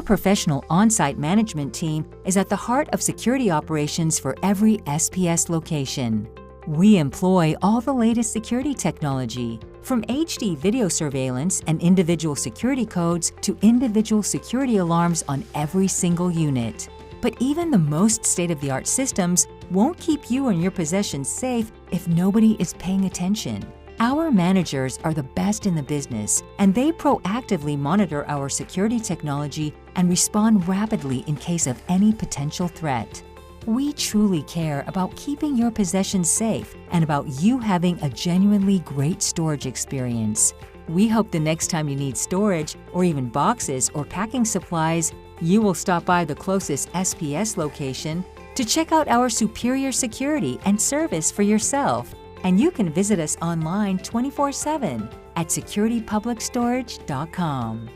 professional on-site management team is at the heart of security operations for every SPS location. We employ all the latest security technology, from HD video surveillance and individual security codes to individual security alarms on every single unit. But even the most state-of-the-art systems won't keep you and your possessions safe if nobody is paying attention. Our managers are the best in the business, and they proactively monitor our security technology and respond rapidly in case of any potential threat. We truly care about keeping your possessions safe and about you having a genuinely great storage experience. We hope the next time you need storage, or even boxes or packing supplies, you will stop by the closest SPS location to check out our superior security and service for yourself. And you can visit us online 24/7 at securitypublicstorage.com.